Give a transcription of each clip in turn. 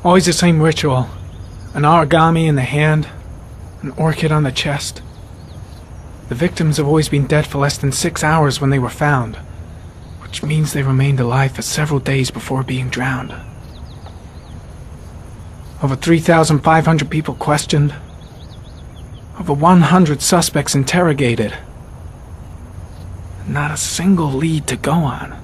Always the same ritual. An origami in the hand, an orchid on the chest. The victims have always been dead for less than 6 hours when they were found, which means they remained alive for several days before being drowned. Over 3,500 people questioned. Over 100 suspects interrogated. Not a single lead to go on.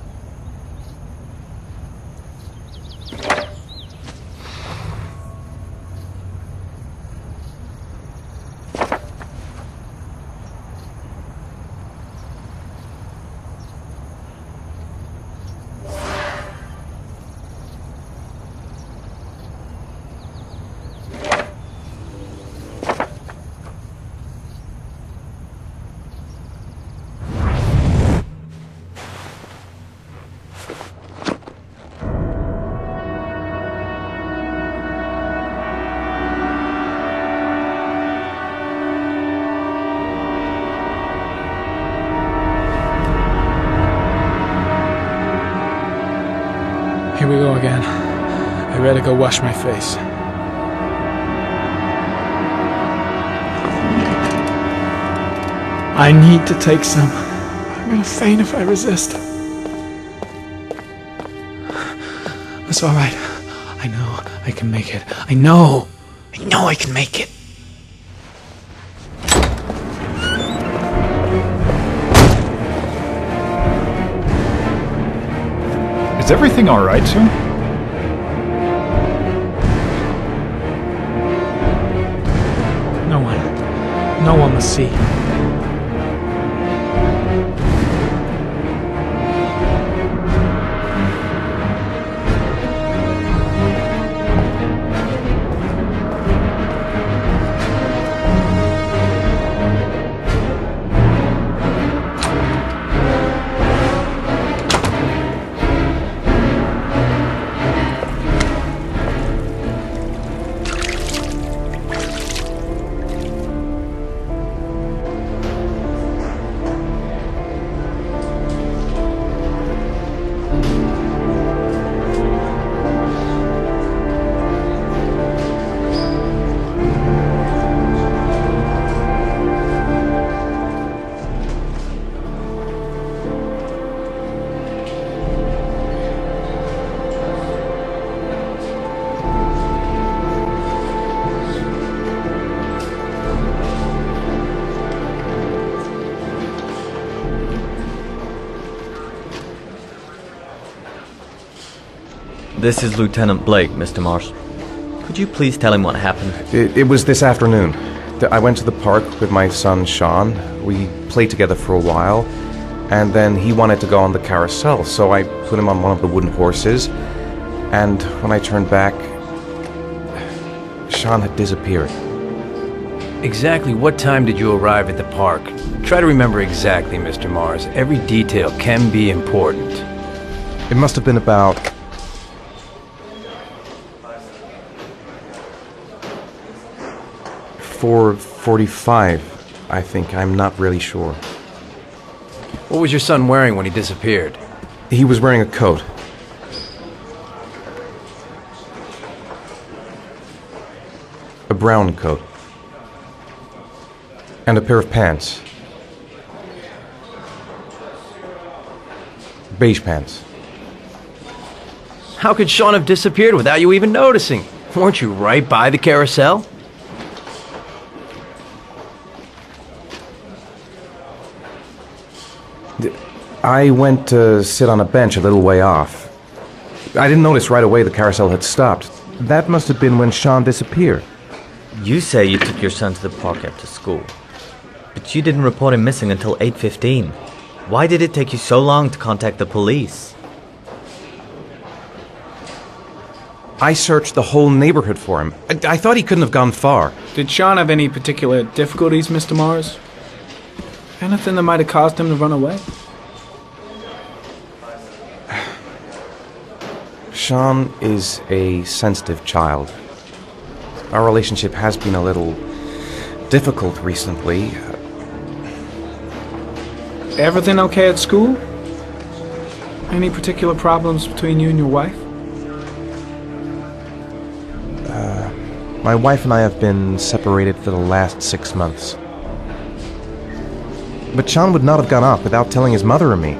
Here we go again. I better go wash my face. I need to take some. I'm gonna faint if I resist. It's alright. I know I can make it. I know I can make it. Is everything alright, sir? No one must see. This is Lieutenant Blake, Mr. Mars. Could you please tell him what happened? It was this afternoon. I went to the park with my son, Sean. We played together for a while, and then he wanted to go on the carousel, so I put him on one of the wooden horses, and when I turned back, Sean had disappeared. Exactly what time did you arrive at the park? Try to remember exactly, Mr. Mars. Every detail can be important. It must have been about 4:45, I think. I'm not really sure. What was your son wearing when he disappeared? He was wearing a coat. A brown coat. And a pair of pants. Beige pants. How could Sean have disappeared without you even noticing? Weren't you right by the carousel? I went to sit on a bench a little way off. I didn't notice right away the carousel had stopped. That must have been when Sean disappeared. You say you took your son to the park after school, but you didn't report him missing until 8:15. Why did it take you so long to contact the police? I searched the whole neighborhood for him. I thought he couldn't have gone far. Did Sean have any particular difficulties, Mr. Mars? Anything that might have caused him to run away? Sean is a sensitive child. Our relationship has been a little difficult recently. Everything okay at school? Any particular problems between you and your wife? My wife and I have been separated for the last 6 months. But Sean would not have gone off without telling his mother or me.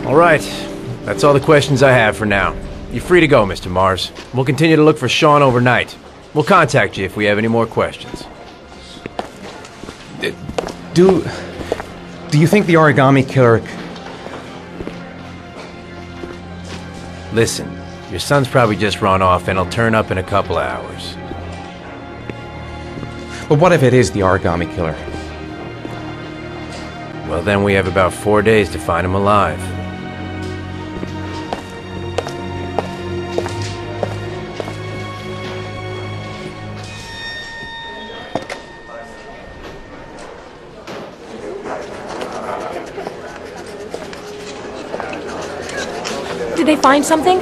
All right. That's all the questions I have for now. You're free to go, Mr. Mars. We'll continue to look for Sean overnight. We'll contact you if we have any more questions. Do you think the origami killer... Listen, your son's probably just run off and he'll turn up in a couple of hours. But what if it is the origami killer? Well, then we have about 4 days to find him alive. Did they find something?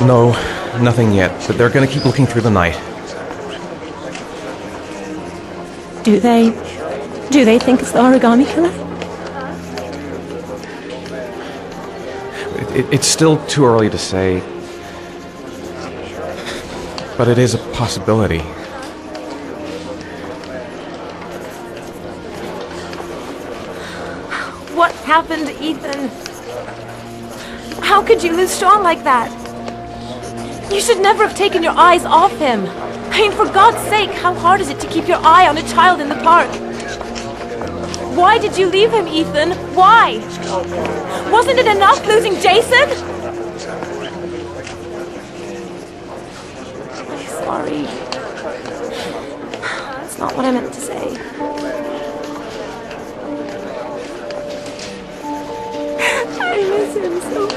No, nothing yet, but they're gonna keep looking through the night. Do they think it's the origami killer? It's still too early to say, but it is a possibility. What happened, Ethan? How could you lose Sean like that? You should never have taken your eyes off him. I mean, for God's sake, how hard is it to keep your eye on a child in the park? Why did you leave him, Ethan? Why? Wasn't it enough losing Jason? I'm sorry. That's not what I meant to say. I miss him so much.